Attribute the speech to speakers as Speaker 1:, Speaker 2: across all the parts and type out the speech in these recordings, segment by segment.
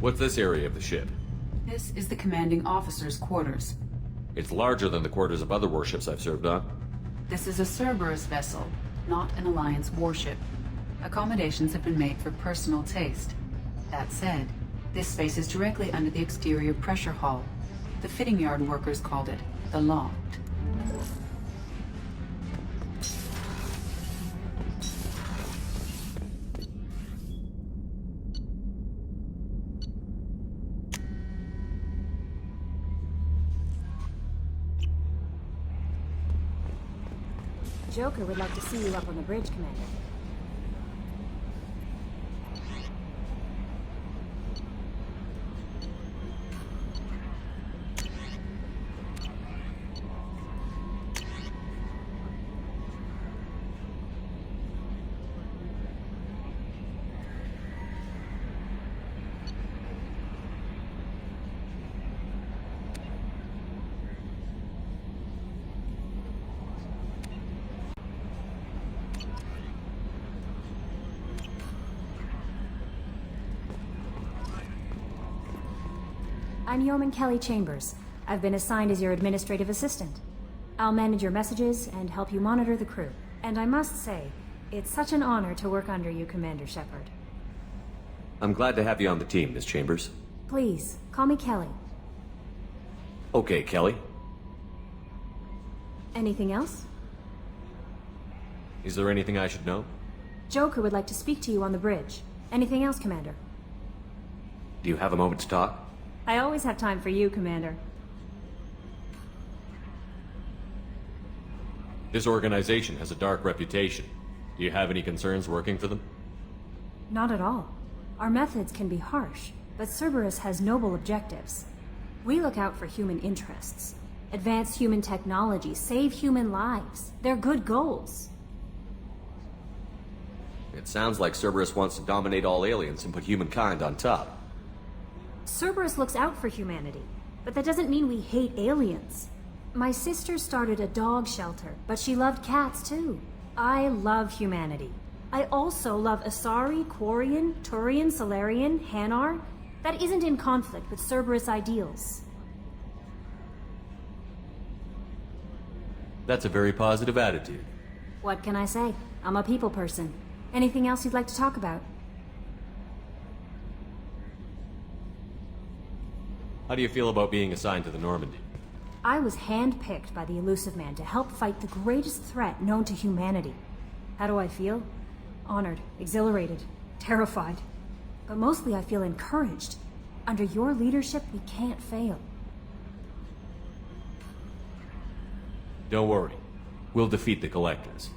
Speaker 1: What's this area of the ship?
Speaker 2: This is the commanding officer's quarters.
Speaker 1: It's larger than the quarters of other warships I've served on.
Speaker 2: This is a Cerberus vessel, not an Alliance warship. Accommodations have been made for personal taste. That said, this space is directly under the exterior pressure hull. The fitting yard workers called it the loft.
Speaker 3: Joker would like to see you up on the bridge, Commander. I'm Yeoman Kelly Chambers. I've been assigned as your administrative assistant. I'll manage your messages and help you monitor the crew. And I must say, it's such an honor to work under you, Commander Shepard.
Speaker 1: I'm glad to have you on the team, Miss Chambers.
Speaker 3: Please, call me Kelly.
Speaker 1: Okay, Kelly.
Speaker 3: Anything else?
Speaker 1: Is there anything I should know?
Speaker 3: Joker would like to speak to you on the bridge. Anything else, Commander?
Speaker 1: Do you have a moment to talk?
Speaker 3: I always have time for you, Commander.
Speaker 1: This organization has a dark reputation. Do you have any concerns working for them?
Speaker 3: Not at all. Our methods can be harsh, but Cerberus has noble objectives. We look out for human interests. Advance human technology, save human lives. They're good goals.
Speaker 1: It sounds like Cerberus wants to dominate all aliens and put humankind on top.
Speaker 3: Cerberus looks out for humanity, but that doesn't mean we hate aliens. My sister started a dog shelter, but she loved cats too. I love humanity. I also love Asari, Quarian, Turian, Salarian, Hanar. That isn't in conflict with Cerberus ideals.
Speaker 1: That's a very positive attitude.
Speaker 3: What can I say? I'm a people person. Anything else you'd like to talk about?
Speaker 1: How do you feel about being assigned to the Normandy?
Speaker 3: I was handpicked by the Illusive Man to help fight the greatest threat known to humanity. How do I feel? Honored, exhilarated, terrified. But mostly I feel encouraged. Under your leadership, we can't fail.
Speaker 1: Don't worry. We'll defeat the Collectors.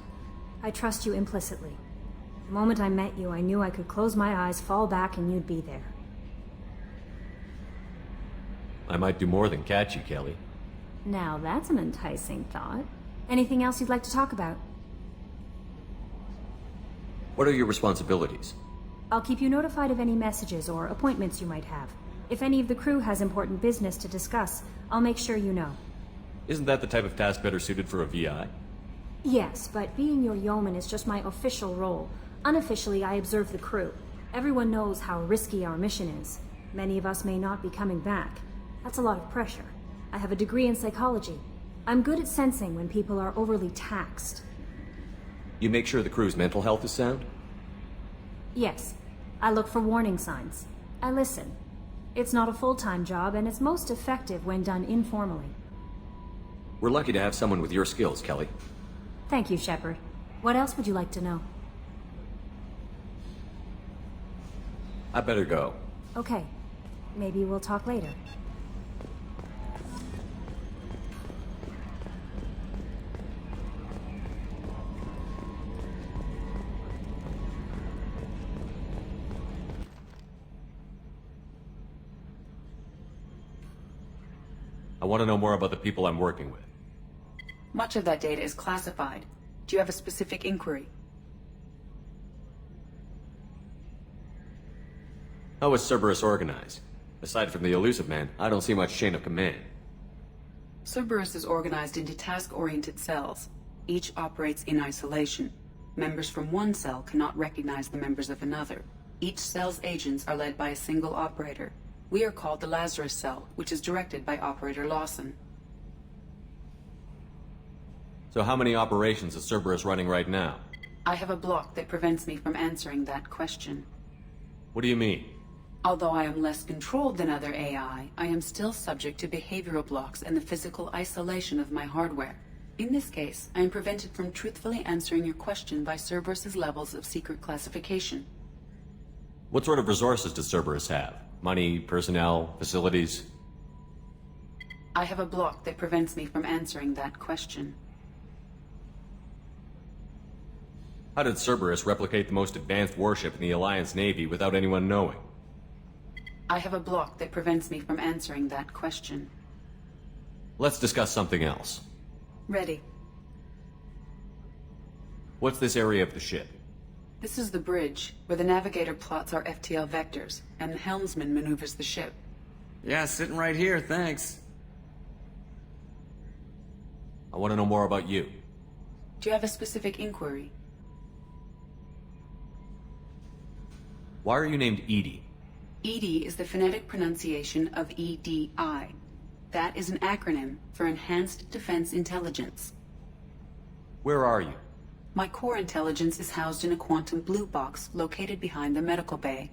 Speaker 3: I trust you implicitly. The moment I met you, I knew I could close my eyes, fall back, and you'd be there.
Speaker 1: I might do more than catch you, Kelly.
Speaker 3: Now that's an enticing thought. Anything else you'd like to talk about?
Speaker 1: What are your responsibilities?
Speaker 3: I'll keep you notified of any messages or appointments you might have. If any of the crew has important business to discuss, I'll make sure you know.
Speaker 1: Isn't that the type of task better suited for a VI?
Speaker 3: Yes, but being your yeoman is just my official role. Unofficially, I observe the crew. Everyone knows how risky our mission is. Many of us may not be coming back. That's a lot of pressure. I have a degree in psychology. I'm good at sensing when people are overly taxed.
Speaker 1: You make sure the crew's mental health is sound?
Speaker 3: Yes. I look for warning signs. I listen. It's not a full-time job, and it's most effective when done informally.
Speaker 1: We're lucky to have someone with your skills, Kelly.
Speaker 3: Thank you, Shepard. What else would you like to know?
Speaker 1: I better go.
Speaker 3: Okay. Maybe we'll talk later.
Speaker 1: I want to know more about the people I'm working with.
Speaker 2: Much of that data is classified. Do you have a specific inquiry?
Speaker 1: How is Cerberus organized? Aside from the Illusive Man, I don't see much chain of command.
Speaker 2: Cerberus is organized into task-oriented cells. Each operates in isolation. Members from one cell cannot recognize the members of another. Each cell's agents are led by a single operator. We are called the Lazarus Cell, which is directed by Operator Lawson.
Speaker 1: So how many operations is Cerberus running right now?
Speaker 2: I have a block that prevents me from answering that question.
Speaker 1: What do you mean?
Speaker 2: Although I am less controlled than other AI, I am still subject to behavioral blocks and the physical isolation of my hardware. In this case, I am prevented from truthfully answering your question by Cerberus's levels of secret classification.
Speaker 1: What sort of resources does Cerberus have? Money, personnel, facilities?
Speaker 2: I have a block that prevents me from answering that question.
Speaker 1: How did Cerberus replicate the most advanced warship in the Alliance Navy without anyone knowing?
Speaker 2: I have a block that prevents me from answering that question.
Speaker 1: Let's discuss something else.
Speaker 2: Ready.
Speaker 1: What's this area of the ship?
Speaker 2: This is the bridge, where the navigator plots our FTL vectors, and the helmsman maneuvers the ship.
Speaker 4: Yeah, sitting right here, thanks.
Speaker 1: I want to know more about you.
Speaker 2: Do you have a specific inquiry?
Speaker 1: Why are you named EDI?
Speaker 2: EDI is the phonetic pronunciation of EDI. That is an acronym for Enhanced Defense Intelligence.
Speaker 1: Where are you?
Speaker 2: My core intelligence is housed in a quantum blue box located behind the medical bay.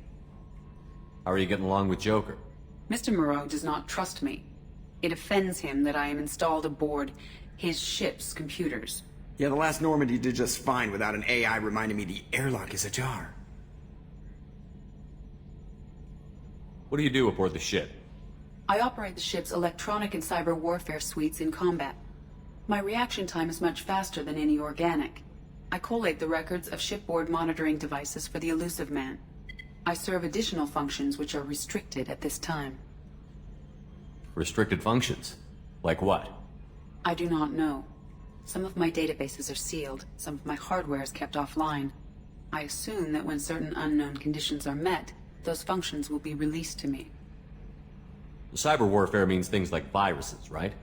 Speaker 1: How are you getting along with Joker?
Speaker 2: Mr. Moreau does not trust me. It offends him that I am installed aboard his ship's computers.
Speaker 4: Yeah, the last Normandy did just fine without an AI reminding me the airlock is ajar.
Speaker 1: What do you do aboard the ship?
Speaker 2: I operate the ship's electronic and cyber warfare suites in combat. My reaction time is much faster than any organic. I collate the records of shipboard monitoring devices for the Elusive Man. I serve additional functions which are restricted at this time.
Speaker 1: Restricted functions? Like what?
Speaker 2: I do not know. Some of my databases are sealed, some of my hardware is kept offline. I assume that when certain unknown conditions are met, those functions will be released to me.
Speaker 1: Cyber warfare means things like viruses, right?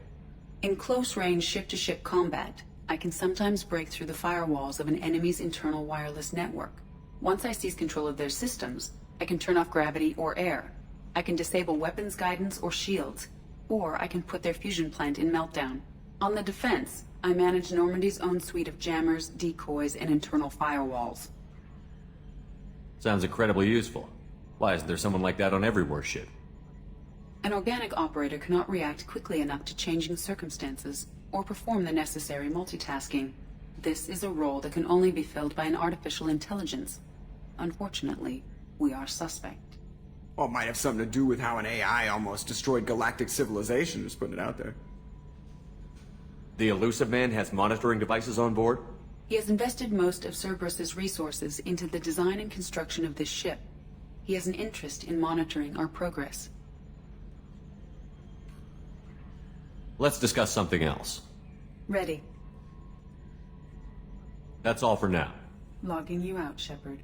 Speaker 2: In close-range ship-to-ship combat, I can sometimes break through the firewalls of an enemy's internal wireless network. Once I seize control of their systems, I can turn off gravity or air. I can disable weapons guidance or shields, or I can put their fusion plant in meltdown. On the defense, I manage Normandy's own suite of jammers, decoys, and internal firewalls.
Speaker 1: Sounds incredibly useful. Why isn't there someone like that on every warship?
Speaker 2: An organic operator cannot react quickly enough to changing circumstances or perform the necessary multitasking. This is a role that can only be filled by an artificial intelligence. Unfortunately, we are suspect.
Speaker 4: Well, it might have something to do with how an AI almost destroyed galactic civilization, just putting it out there.
Speaker 1: The Elusive Man has monitoring devices on board?
Speaker 2: He has invested most of Cerberus's resources into the design and construction of this ship. He has an interest in monitoring our progress.
Speaker 1: Let's discuss something else.
Speaker 2: Ready.
Speaker 1: That's all for now.
Speaker 2: Logging you out, Shepard.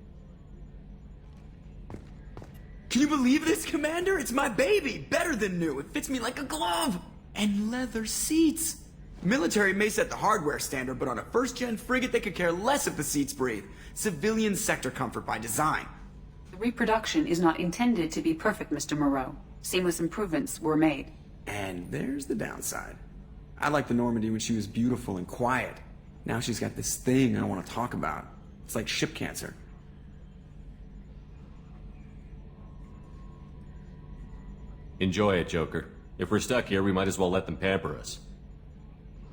Speaker 4: Can you believe this, Commander? It's my baby! Better than new. It fits me like a glove! And leather seats! Military may set the hardware standard, but on a first-gen frigate they could care less if the seats breathe. Civilian sector comfort by design.
Speaker 2: The reproduction is not intended to be perfect, Mr. Moreau. Seamless improvements were made.
Speaker 4: And there's the downside. I liked the Normandy when she was beautiful and quiet. Now she's got this thing I want to talk about. It's like ship cancer.
Speaker 1: Enjoy it, Joker. If we're stuck here, we might as well let them pamper us.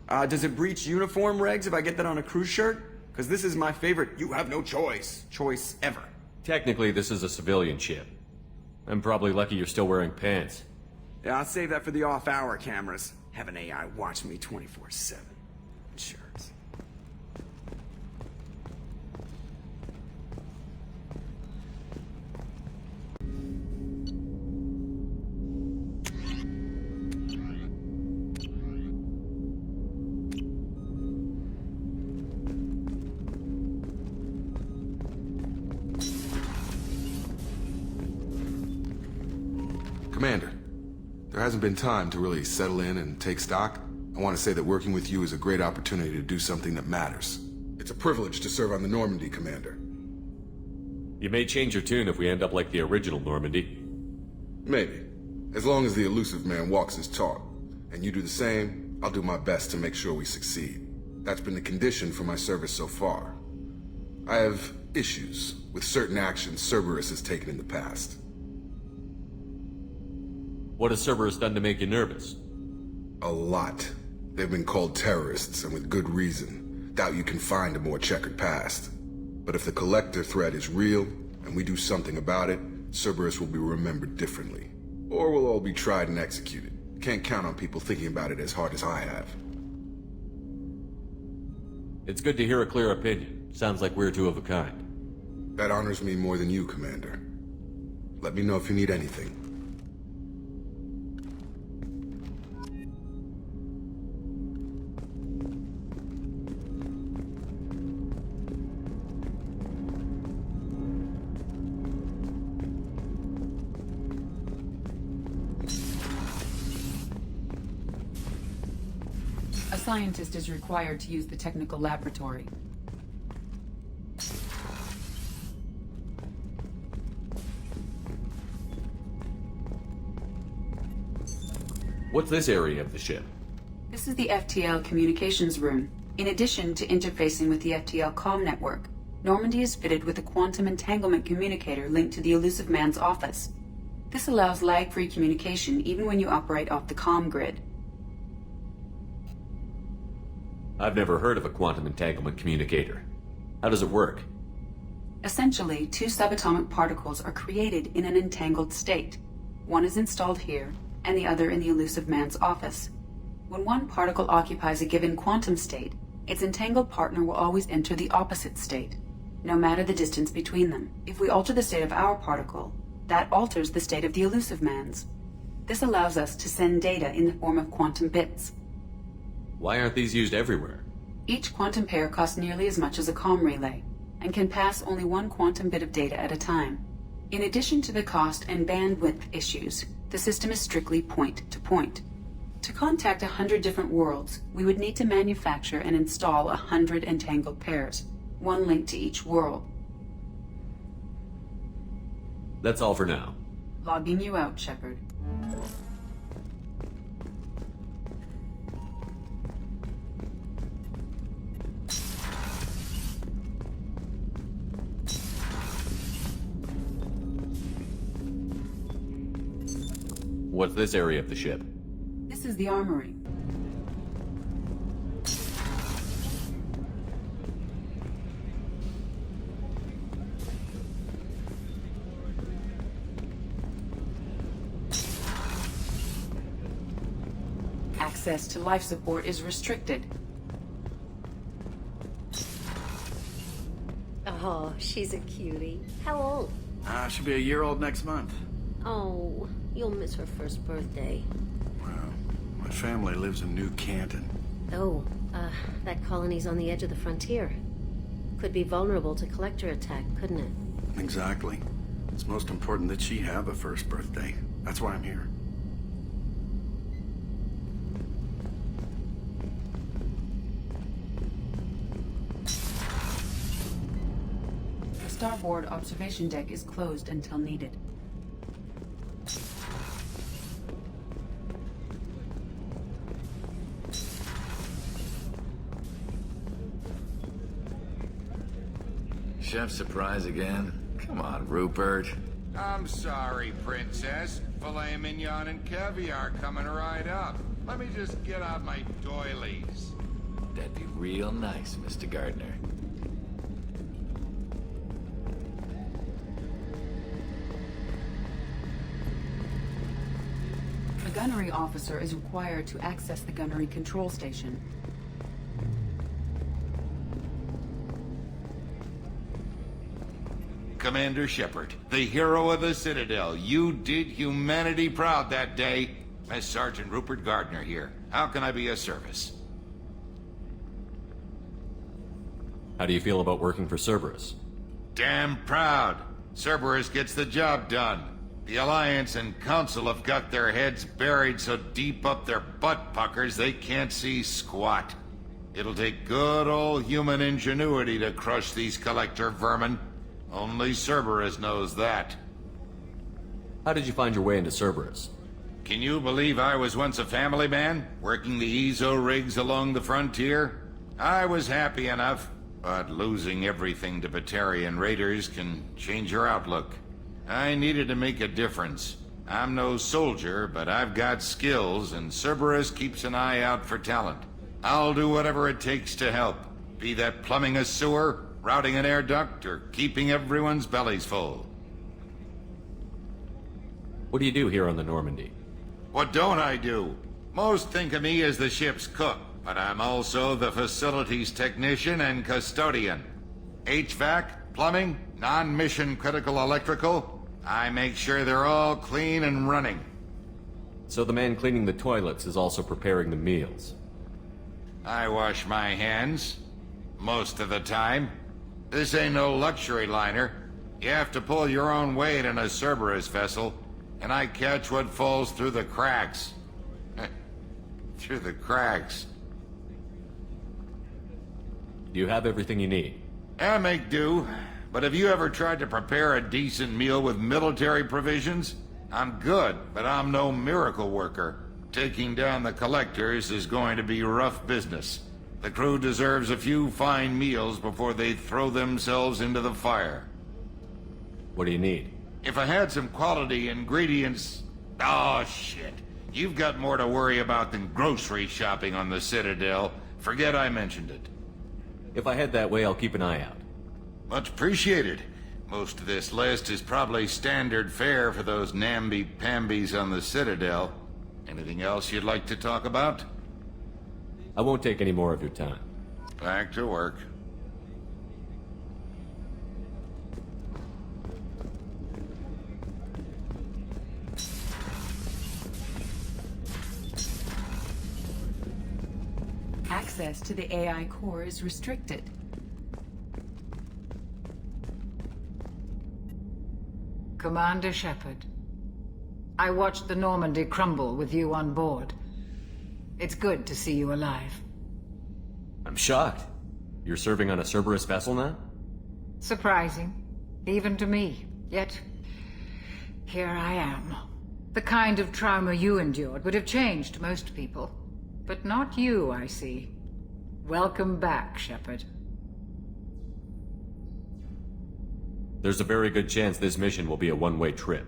Speaker 4: Does it breach uniform regs if I get that on a cruise shirt? Because this is my favorite you have no choice ever.
Speaker 1: Technically, this is a civilian ship. I'm probably lucky you're still wearing pants.
Speaker 4: Yeah, I'll save that for the off-hour cameras. Have an AI watch me 24/7. Insurance.
Speaker 5: Commander, there hasn't been time to really settle in and take stock. I want to say that working with you is a great opportunity to do something that matters. It's a privilege to serve on the Normandy, Commander.
Speaker 1: You may change your tune if we end up like the original Normandy.
Speaker 5: Maybe. As long as the elusive man walks his talk, and you do the same, I'll do my best to make sure we succeed. That's been the condition for my service so far. I have issues with certain actions Cerberus has taken in the past.
Speaker 1: What has Cerberus done to make you nervous?
Speaker 5: A lot. They've been called terrorists, and with good reason. Doubt you can find a more checkered past. But if the Collector threat is real, and we do something about it, Cerberus will be remembered differently. Or we'll all be tried and executed. Can't count on people thinking about it as hard as I have.
Speaker 1: It's good to hear a clear opinion. Sounds like we're two of a kind.
Speaker 5: That honors me more than you, Commander. Let me know if you need anything.
Speaker 2: A scientist is required to use the technical laboratory.
Speaker 1: What's this area of the ship?
Speaker 2: This is the FTL communications room. In addition to interfacing with the FTL comm network, Normandy is fitted with a quantum entanglement communicator linked to the Elusive Man's office. This allows lag-free communication even when you operate off the comm grid.
Speaker 1: I've never heard of a quantum entanglement communicator. How does it work?
Speaker 2: Essentially, two subatomic particles are created in an entangled state. One is installed here, and the other in the Elusive Man's office. When one particle occupies a given quantum state, its entangled partner will always enter the opposite state, no matter the distance between them. If we alter the state of our particle, that alters the state of the Elusive Man's. This allows us to send data in the form of quantum bits.
Speaker 1: Why aren't these used everywhere?
Speaker 2: Each quantum pair costs nearly as much as a comm relay, and can pass only one quantum bit of data at a time. In addition to the cost and bandwidth issues, the system is strictly point-to-point. To contact 100 different worlds, we would need to manufacture and install 100 entangled pairs, one linked to each world.
Speaker 1: That's all for now.
Speaker 2: Logging you out, Shepard.
Speaker 1: What's this area of the ship?
Speaker 2: This is the armory. Access to life support is restricted.
Speaker 6: Oh, she's a cutie. How old?
Speaker 7: She'll be a year old next month.
Speaker 6: Oh, you'll miss her first birthday.
Speaker 7: Well, my family lives in New Canton.
Speaker 6: Oh, that colony's on the edge of the frontier. Could be vulnerable to Collector attack, couldn't it?
Speaker 7: Exactly. It's most important that she have a first birthday. That's why I'm here.
Speaker 2: The starboard observation deck is closed until needed.
Speaker 8: Chef surprise again? Come on, Rupert.
Speaker 9: I'm sorry, Princess. Filet mignon and caviar coming right up. Let me just get out my doilies.
Speaker 8: That'd be real nice, Mr. Gardner.
Speaker 2: A gunnery officer is required to access the gunnery control station.
Speaker 9: Commander Shepard, the hero of the Citadel. You did humanity proud that day. As Sergeant Rupert Gardner here. How can I be of service?
Speaker 1: How do you feel about working for Cerberus?
Speaker 9: Damn proud. Cerberus gets the job done. The Alliance and Council have got their heads buried so deep up their butt puckers they can't see squat. It'll take good old human ingenuity to crush these Collector vermin. Only Cerberus knows that.
Speaker 1: How did you find your way into Cerberus?
Speaker 9: Can you believe I was once a family man, working the EZO rigs along the frontier? I was happy enough, but losing everything to Batarian raiders can change your outlook. I needed to make a difference. I'm no soldier, but I've got skills, and Cerberus keeps an eye out for talent. I'll do whatever it takes to help, be that plumbing a sewer, routing an air duct, or keeping everyone's bellies full.
Speaker 1: What do you do here on the Normandy?
Speaker 9: What don't I do? Most think of me as the ship's cook, but I'm also the facilities technician and custodian. HVAC, plumbing, non-mission critical electrical. I make sure they're all clean and running.
Speaker 1: So the man cleaning the toilets is also preparing the meals.
Speaker 9: I wash my hands. Most of the time. This ain't no luxury liner. You have to pull your own weight in a Cerberus vessel, and I catch what falls through the cracks. Through the cracks.
Speaker 1: Do you have everything you need?
Speaker 9: I make do, but have you ever tried to prepare a decent meal with military provisions? I'm good, but I'm no miracle worker. Taking down the collectors is going to be rough business. The crew deserves a few fine meals before they throw themselves into the fire.
Speaker 1: What do you need?
Speaker 9: If I had some quality ingredients... Oh, shit. You've got more to worry about than grocery shopping on the Citadel. Forget I mentioned it.
Speaker 1: If I head that way, I'll keep an eye out.
Speaker 9: Much appreciated. Most of this list is probably standard fare for those namby-pambies on the Citadel. Anything else you'd like to talk about?
Speaker 1: I won't take any more of your time.
Speaker 9: Back to work.
Speaker 2: Access to the AI core is restricted.
Speaker 10: Commander Shepard, I watched the Normandy crumble with you on board. It's good to see you alive.
Speaker 1: I'm shocked. You're serving on a Cerberus vessel now?
Speaker 10: Surprising, even to me. Yet, here I am. The kind of trauma you endured would have changed most people. But not you, I see. Welcome back, Shepard.
Speaker 1: There's a very good chance this mission will be a one-way trip.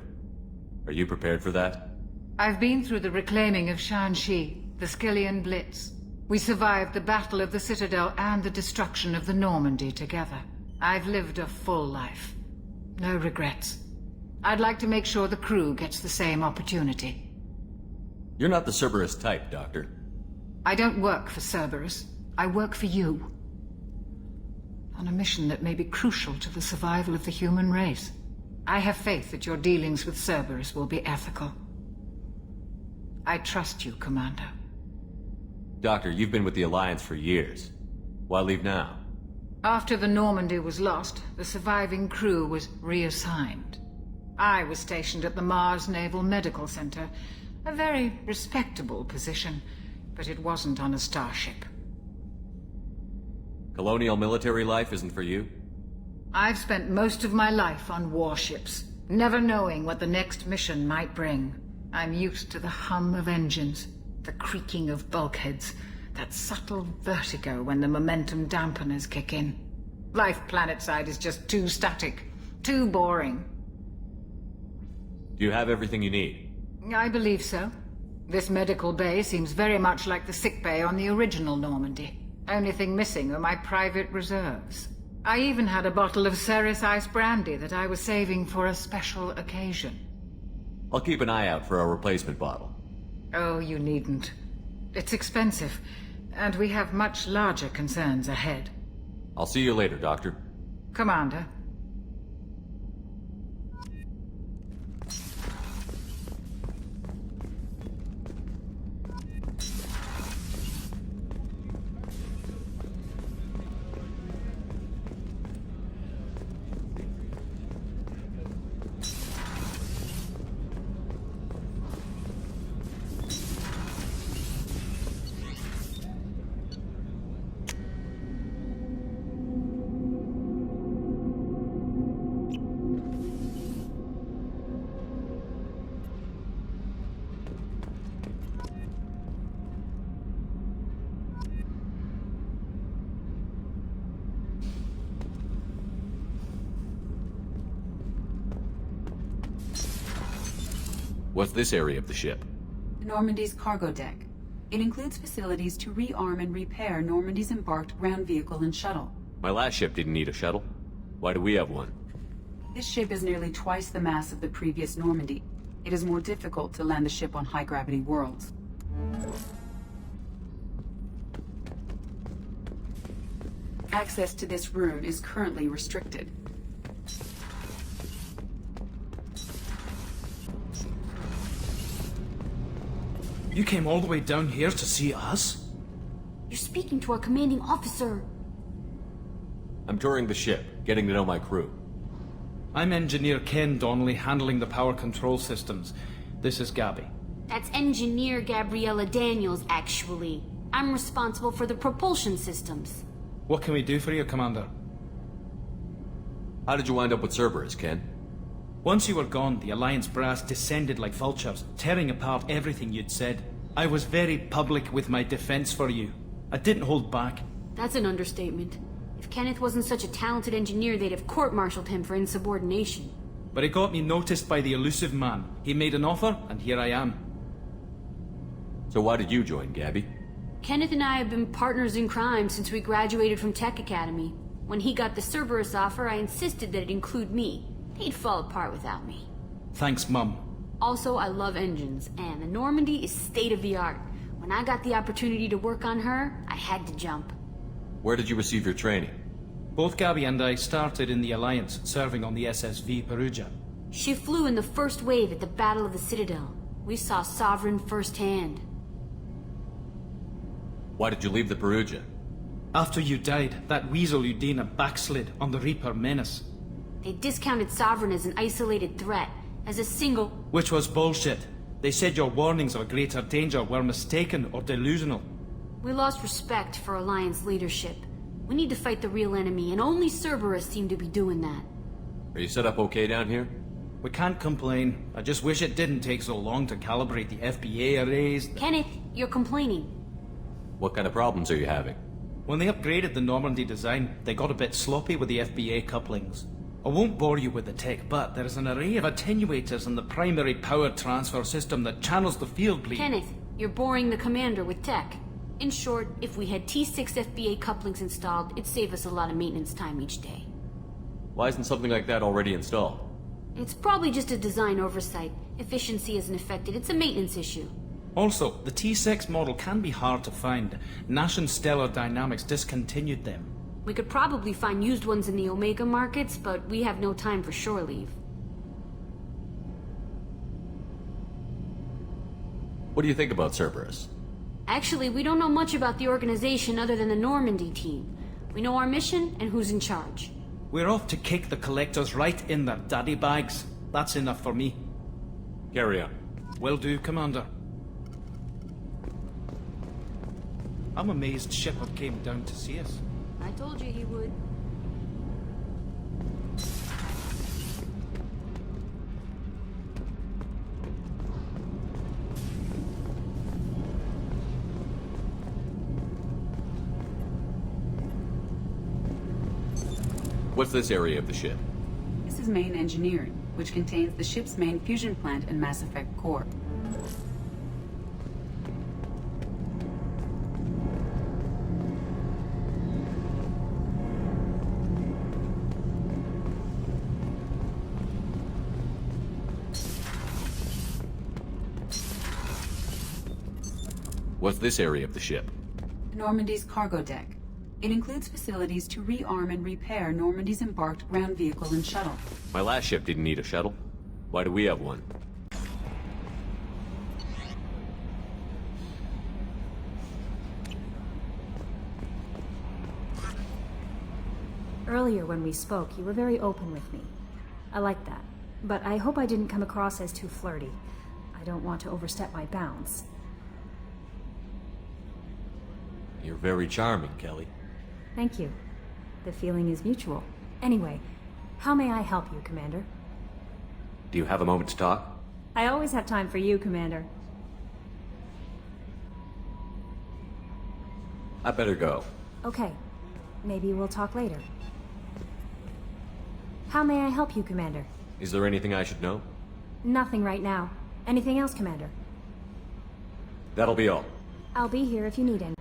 Speaker 1: Are you prepared for that?
Speaker 10: I've been through the reclaiming of Shanxi, the Skillian Blitz. We survived the Battle of the Citadel and the destruction of the Normandy together. I've lived a full life. No regrets. I'd like to make sure the crew gets the same opportunity.
Speaker 1: You're not the Cerberus type, Doctor.
Speaker 10: I don't work for Cerberus. I work for you. On a mission that may be crucial to the survival of the human race. I have faith that your dealings with Cerberus will be ethical. I trust you, Commander.
Speaker 1: Doctor, you've been with the Alliance for years. Why leave now?
Speaker 10: After the Normandy was lost, the surviving crew was reassigned. I was stationed at the Mars Naval Medical Center, a very respectable position, but it wasn't on a starship.
Speaker 1: Colonial military life isn't for you?
Speaker 10: I've spent most of my life on warships, never knowing what the next mission might bring. I'm used to the hum of engines, the creaking of bulkheads, that subtle vertigo when the momentum dampeners kick in. Life planetside is just too static, too boring.
Speaker 1: Do you have everything you need?
Speaker 10: I believe so. This medical bay seems very much like the sick bay on the original Normandy. Only thing missing are my private reserves. I even had a bottle of Ceres Ice brandy that I was saving for a special occasion.
Speaker 1: I'll keep an eye out for a replacement bottle.
Speaker 10: Oh, you needn't. It's expensive, and we have much larger concerns ahead.
Speaker 1: I'll see you later, Doctor.
Speaker 10: Commander.
Speaker 1: What's this area of the ship?
Speaker 2: Normandy's cargo deck. It includes facilities to rearm and repair Normandy's embarked ground vehicle and shuttle.
Speaker 1: My last ship didn't need a shuttle. Why do we have one?
Speaker 2: This ship is nearly twice the mass of the previous Normandy. It is more difficult to land the ship on high-gravity worlds. Access to this room is currently restricted.
Speaker 11: You came all the way down here to see us?
Speaker 3: You're speaking to our commanding officer.
Speaker 1: I'm touring the ship, getting to know my crew.
Speaker 11: I'm Engineer Ken Donnelly, handling the power control systems. This is Gabby.
Speaker 3: That's Engineer Gabriella Daniels, actually. I'm responsible for the propulsion systems.
Speaker 11: What can we do for you, Commander?
Speaker 1: How did you wind up with Cerberus, Ken?
Speaker 11: Once you were gone, the Alliance brass descended like vultures, tearing apart everything you'd said. I was very public with my defense for you. I didn't hold back.
Speaker 3: That's an understatement. If Kenneth wasn't such a talented engineer, they'd have court-martialed him for insubordination.
Speaker 11: But it got me noticed by the elusive man. He made an offer, and here I am.
Speaker 1: So why did you join, Gabby?
Speaker 3: Kenneth and I have been partners in crime since we graduated from Tech Academy. When he got the Cerberus offer, I insisted that it include me. He'd fall apart without me.
Speaker 11: Thanks, Mum.
Speaker 3: Also, I love engines, and the Normandy is state-of-the-art. When I got the opportunity to work on her, I had to jump.
Speaker 1: Where did you receive your training?
Speaker 11: Both Gabby and I started in the Alliance, serving on the SSV Perugia.
Speaker 3: She flew in the first wave at the Battle of the Citadel. We saw Sovereign firsthand.
Speaker 1: Why did you leave the Perugia?
Speaker 11: After you died, that weasel Udina backslid on the Reaper Menace.
Speaker 3: They discounted Sovereign as an isolated threat, as a single...
Speaker 11: Which was bullshit. They said your warnings of a greater danger were mistaken or delusional.
Speaker 3: We lost respect for Alliance leadership. We need to fight the real enemy, and only Cerberus seem to be doing that.
Speaker 1: Are you set up okay down here?
Speaker 11: We can't complain. I just wish it didn't take so long to calibrate the FBA arrays.
Speaker 3: Kenneth, you're complaining.
Speaker 1: What kind of problems are you having?
Speaker 11: When they upgraded the Normandy design, they got a bit sloppy with the FBA couplings. I won't bore you with the tech, but there is an array of attenuators in the primary power transfer system that channels the field bleed.
Speaker 3: Kenneth, you're boring the commander with tech. In short, if we had T6 FBA couplings installed, it'd save us a lot of maintenance time each day.
Speaker 1: Why isn't something like that already installed?
Speaker 3: It's probably just a design oversight. Efficiency isn't affected. It's a maintenance issue.
Speaker 11: Also, the T6 model can be hard to find. Nash and Stellar Dynamics discontinued them.
Speaker 3: We could probably find used ones in the Omega markets, but we have no time for shore leave.
Speaker 1: What do you think about Cerberus?
Speaker 3: Actually, we don't know much about the organization other than the Normandy team. We know our mission and who's in charge.
Speaker 11: We're off to kick the Collectors right in their daddy bags. That's enough for me.
Speaker 1: Carry on.
Speaker 11: Will do, Commander. I'm amazed Shepard came down to see us.
Speaker 3: I told you he would.
Speaker 1: What's this area of the ship?
Speaker 2: This is main engineering, which contains the ship's main fusion plant and Mass Effect core.
Speaker 1: What's this area of the ship?
Speaker 2: Normandy's cargo deck. It includes facilities to rearm and repair Normandy's embarked ground vehicle and shuttle.
Speaker 1: My last ship didn't need a shuttle. Why do we have one?
Speaker 3: Earlier when we spoke, you were very open with me. I like that. But I hope I didn't come across as too flirty. I don't want to overstep my bounds.
Speaker 1: You're very charming, Kelly.
Speaker 3: Thank you. The feeling is mutual. Anyway, how may I help you, Commander?
Speaker 1: Do you have a moment to talk?
Speaker 3: I always have time for you, Commander.
Speaker 1: I better go.
Speaker 3: Okay. Maybe we'll talk later. How may I help you, Commander?
Speaker 1: Is there anything I should know?
Speaker 3: Nothing right now. Anything else, Commander?
Speaker 1: That'll be all.
Speaker 3: I'll be here if you need any.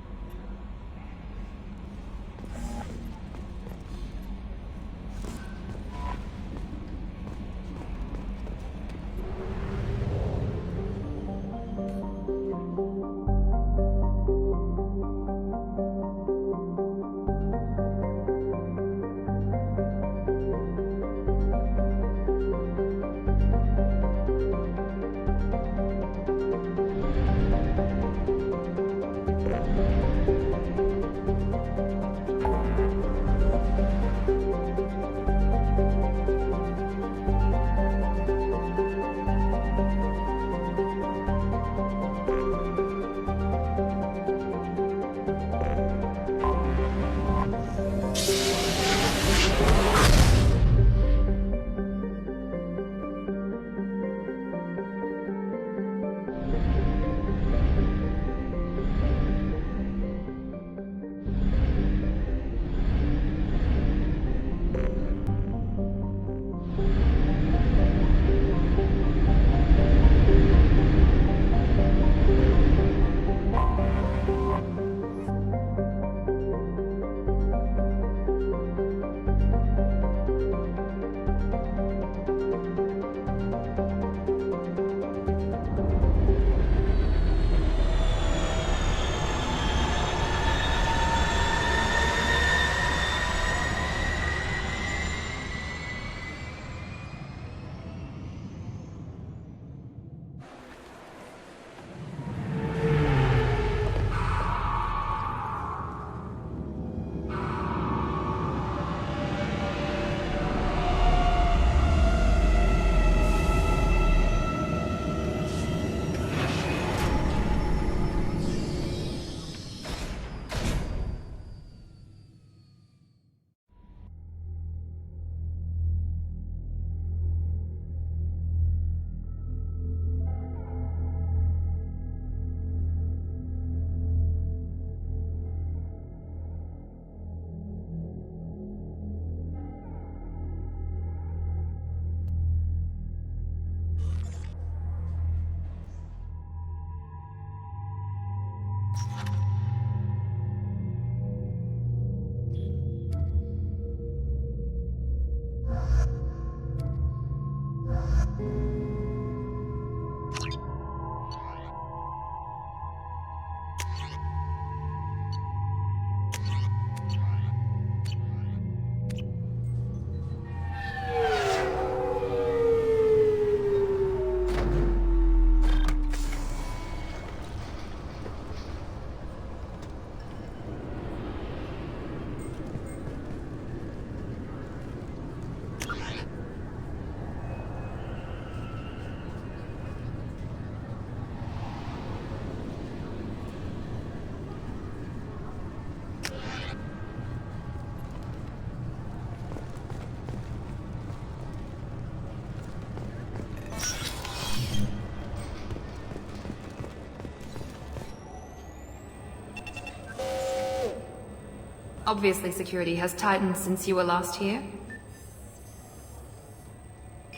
Speaker 12: Obviously, security has tightened since you were last here.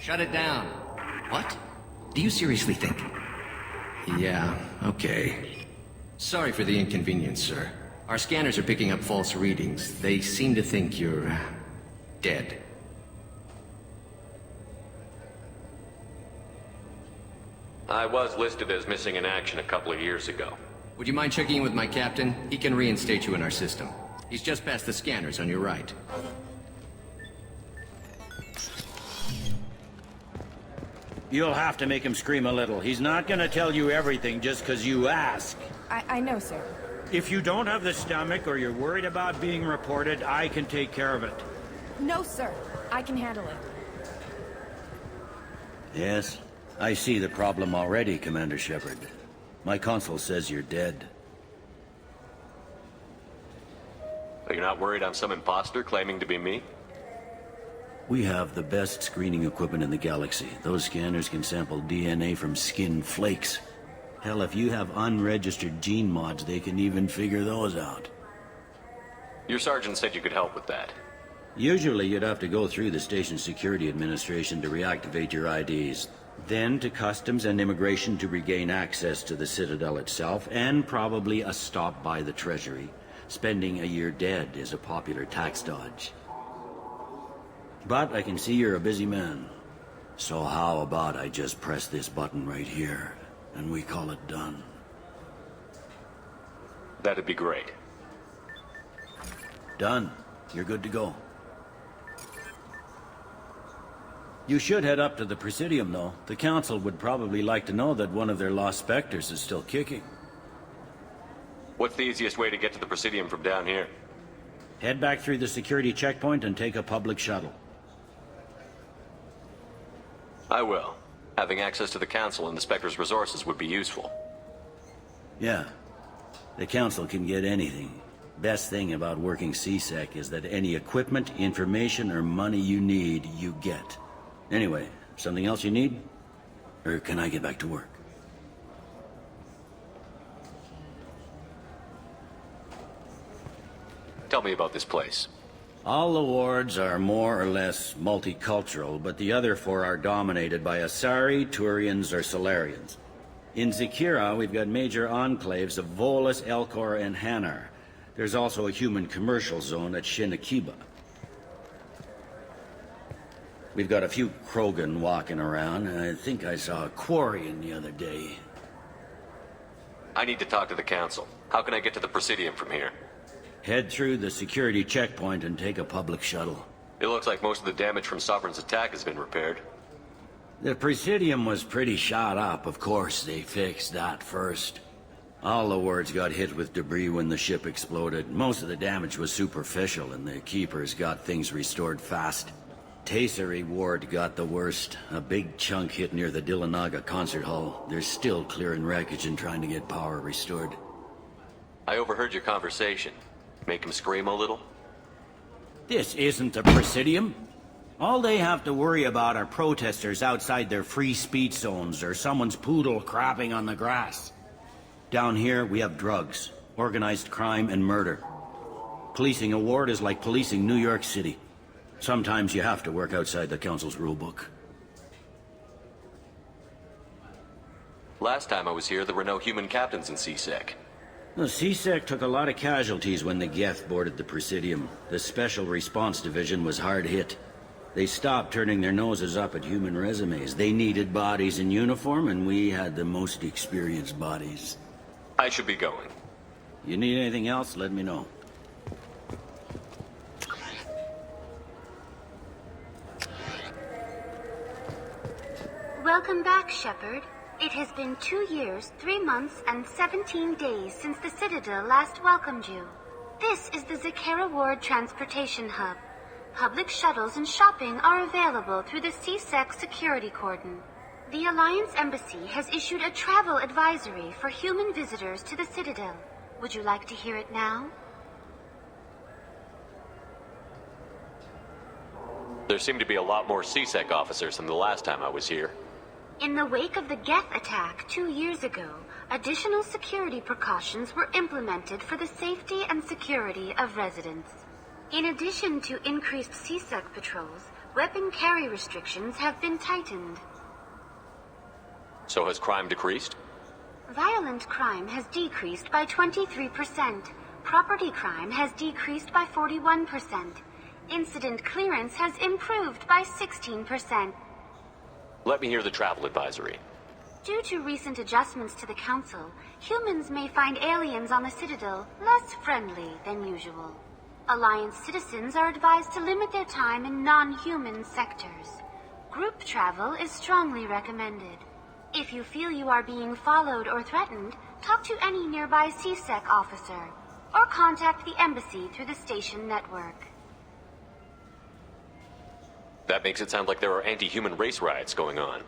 Speaker 13: Shut it down. What? Do you seriously think? Yeah, okay. Sorry for the inconvenience, sir. Our scanners are picking up false readings. They seem to think you're... dead.
Speaker 1: I was listed as missing in action a couple of years ago.
Speaker 13: Would you mind checking in with my captain? He can reinstate you in our system. He's just past the scanners on your right.
Speaker 14: You'll have to make him scream a little. He's not gonna tell you everything just because you ask.
Speaker 12: I know, sir.
Speaker 14: If you don't have the stomach or you're worried about being reported, I can take care of it.
Speaker 12: No, sir. I can handle it.
Speaker 14: Yes? I see the problem already, Commander Shepard. My console says you're dead.
Speaker 1: You're not worried I'm some imposter claiming to be me?
Speaker 14: We have the best screening equipment in the galaxy. Those scanners can sample DNA from skin flakes. Hell, if you have unregistered gene mods, they can even figure those out.
Speaker 1: Your sergeant said you could help with that.
Speaker 14: Usually you'd have to go through the station security administration to reactivate your IDs. Then to Customs and Immigration to regain access to the Citadel itself, and probably a stop by the Treasury. Spending a year dead is a popular tax dodge. But I can see you're a busy man. So how about I just press this button right here, and we call it done?
Speaker 1: That'd be great.
Speaker 14: Done. You're good to go. You should head up to the Presidium, though. The Council would probably like to know that one of their lost Spectres is still kicking.
Speaker 1: What's the easiest way to get to the Presidium from down here?
Speaker 14: Head back through the security checkpoint and take a public shuttle.
Speaker 1: I will. Having access to the Council and the Spectre's resources would be useful.
Speaker 14: Yeah. The Council can get anything. Best thing about working CSEC is that any equipment, information, or money you need, you get. Anyway, something else you need? Or can I get back to work?
Speaker 1: Tell me about this place.
Speaker 14: All the wards are more or less multicultural, but the other four are dominated by Asari, Turians, or Solarians. In Zakira, we've got major enclaves of Volus, Elcor, and Hanar. There's also a human commercial zone at Shinakiba. We've got a few Krogan walking around, and I think I saw a Quarian the other day.
Speaker 1: I need to talk to the Council. How can I get to the Presidium from here?
Speaker 14: Head through the security checkpoint and take a public shuttle.
Speaker 1: It looks like most of the damage from Sovereign's attack has been repaired.
Speaker 14: The Presidium was pretty shot up. Of course, they fixed that first. All the wards got hit with debris when the ship exploded. Most of the damage was superficial, and the Keepers got things restored fast. Tayseri Ward got the worst. A big chunk hit near the Dillanaga concert hall. They're still clearing wreckage and trying to get power restored.
Speaker 1: I overheard your conversation. Make him scream a little?
Speaker 14: This isn't the Presidium. All they have to worry about are protesters outside their free speech zones or someone's poodle crapping on the grass. Down here, we have drugs, organized crime, and murder. Policing a ward is like policing New York City. Sometimes you have to work outside the Council's rulebook.
Speaker 1: Last time I was here, there were no human captains in CSEC.
Speaker 14: The CSEC took a lot of casualties when the Geth boarded the Presidium. The Special Response Division was hard hit. They stopped turning their noses up at human resumes. They needed bodies in uniform, and we had the most experienced bodies.
Speaker 1: I should be going.
Speaker 14: You need anything else, let me know.
Speaker 15: Welcome back, Shepard. It has been 2 years, 3 months, and 17 days since the Citadel last welcomed you. This is the Zakera Ward Transportation Hub. Public shuttles and shopping are available through the CSEC security cordon. The Alliance Embassy has issued a travel advisory for human visitors to the Citadel. Would you like to hear it now?
Speaker 1: There seem to be a lot more CSEC officers than the last time I was here.
Speaker 15: In the wake of the Geth attack 2 years ago, additional security precautions were implemented for the safety and security of residents. In addition to increased CSEC patrols, weapon carry restrictions have been tightened.
Speaker 1: So has crime decreased?
Speaker 15: Violent crime has decreased by 23%. Property crime has decreased by 41%. Incident clearance has improved by 16%.
Speaker 1: Let me hear the travel advisory.
Speaker 15: Due to recent adjustments to the Council, humans may find aliens on the Citadel less friendly than usual. Alliance citizens are advised to limit their time in non-human sectors. Group travel is strongly recommended. If you feel you are being followed or threatened, talk to any nearby CSEC officer, or contact the Embassy through the station network.
Speaker 1: That makes it sound like there are anti-human race riots going on.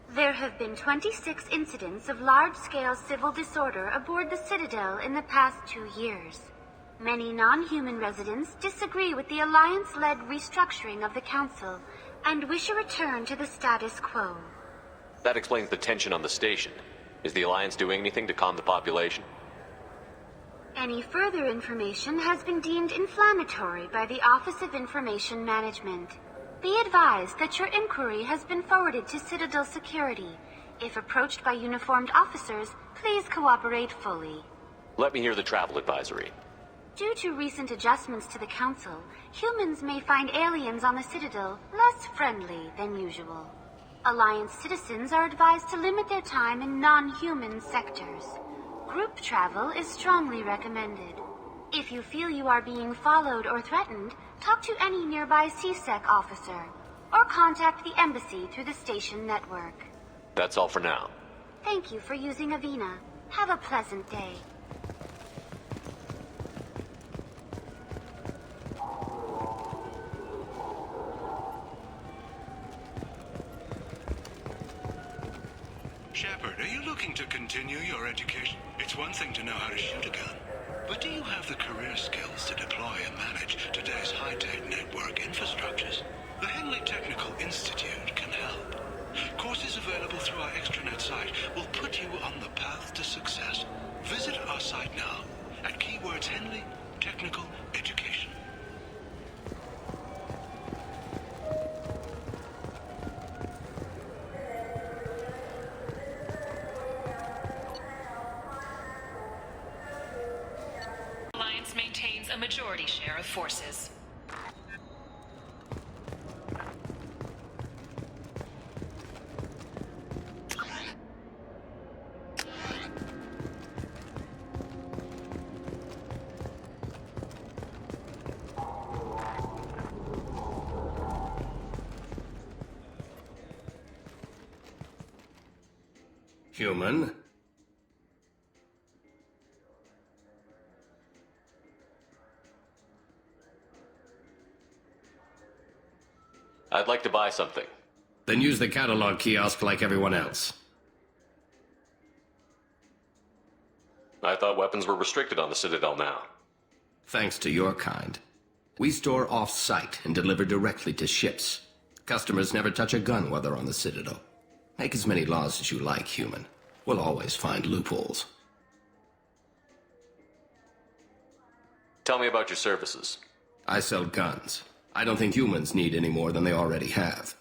Speaker 15: There have been 26 incidents of large-scale civil disorder aboard the Citadel in the past 2 years. Many non-human residents disagree with the Alliance-led restructuring of the Council and wish a return to the status quo.
Speaker 1: That explains the tension on the station. Is the Alliance doing anything to calm the population?
Speaker 15: Any further information has been deemed inflammatory by the Office of Information Management. Be advised that your inquiry has been forwarded to Citadel Security. If approached by uniformed officers, please cooperate fully.
Speaker 1: Let me hear the travel advisory.
Speaker 15: Due to recent adjustments to the Council, humans may find aliens on the Citadel less friendly than usual. Alliance citizens are advised to limit their time in non-human sectors. Group travel is strongly recommended. If you feel you are being followed or threatened, talk to any nearby CSEC officer, or contact the embassy through the station network.
Speaker 1: That's all for now.
Speaker 15: Thank you for using Avina. Have a pleasant day.
Speaker 16: Shepard, are you looking to continue your education? It's one thing to know how to shoot a gun, but do you have the career skills to deploy and manage today's high-tech network infrastructures? The Henley Technical Institute can help. Courses available through our extranet site will put you on the path to success. Visit our site now at keywords Henley Technical Education.
Speaker 17: Alliance maintains a majority share of forces.
Speaker 13: Human?
Speaker 1: I'd like to buy something.
Speaker 13: Then use the catalog kiosk like everyone else.
Speaker 1: I thought weapons were restricted on the Citadel now.
Speaker 13: Thanks to your kind. We store off-site and deliver directly to ships. Customers never touch a gun while they're on the Citadel. Make as many laws as you like, human. We'll always find loopholes.
Speaker 1: Tell me about your services.
Speaker 13: I sell guns. I don't think humans need any more than they already have.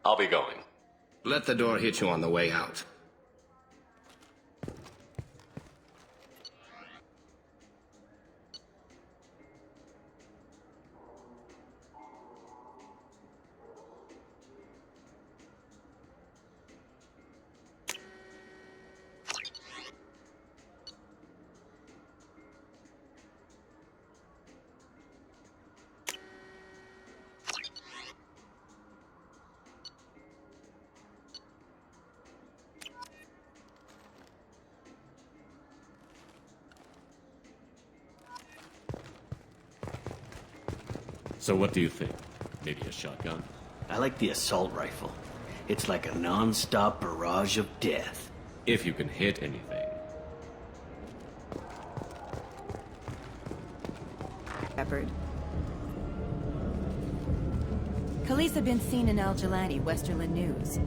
Speaker 1: I'll be going.
Speaker 13: Let the door hit you on the way out.
Speaker 1: So what do you think? Maybe a shotgun?
Speaker 14: I like the assault rifle. It's like a non-stop barrage of death.
Speaker 1: If you can hit anything.
Speaker 18: Shepard. Khaleesa been seen in Al Jelani, Westerland News.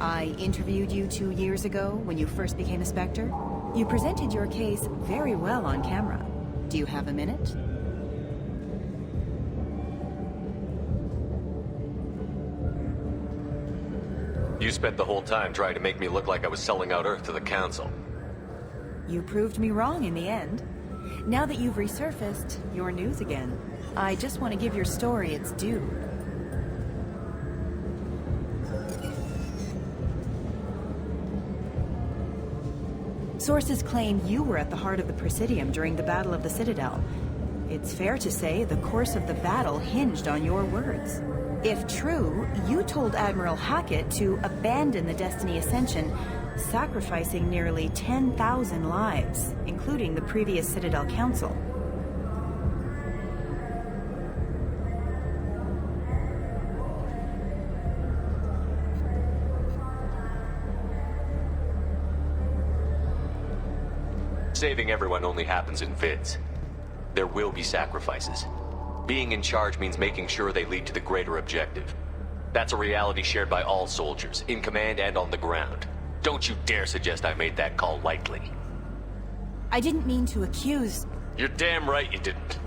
Speaker 18: I interviewed you 2 years ago when you first became a Spectre. You presented your case very well on camera. Do you have a minute?
Speaker 1: You spent the whole time trying to make me look like I was selling out Earth to the Council.
Speaker 18: You proved me wrong in the end. Now that you've resurfaced, you're news again. I just want to give your story its due. Sources claim you were at the heart of the Presidium during the Battle of the Citadel. It's fair to say the course of the battle hinged on your words. If true, you told Admiral Hackett to abandon the Destiny Ascension, sacrificing nearly 10,000 lives, including the previous Citadel Council.
Speaker 1: Saving everyone only happens in vids. There will be sacrifices. Being in charge means making sure they lead to the greater objective. That's a reality shared by all soldiers, in command and on the ground. Don't you dare suggest I made that call lightly.
Speaker 18: I didn't mean to accuse...
Speaker 1: You're damn right you didn't.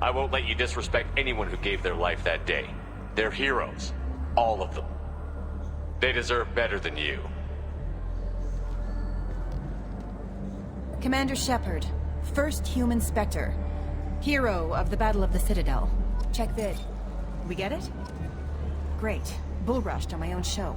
Speaker 1: I won't let you disrespect anyone who gave their life that day. They're heroes. All of them. They deserve better than you.
Speaker 18: Commander Shepard, first human Spectre. Hero of the Battle of the Citadel. Check vid. We get it? Great. Bull rushed on my own show.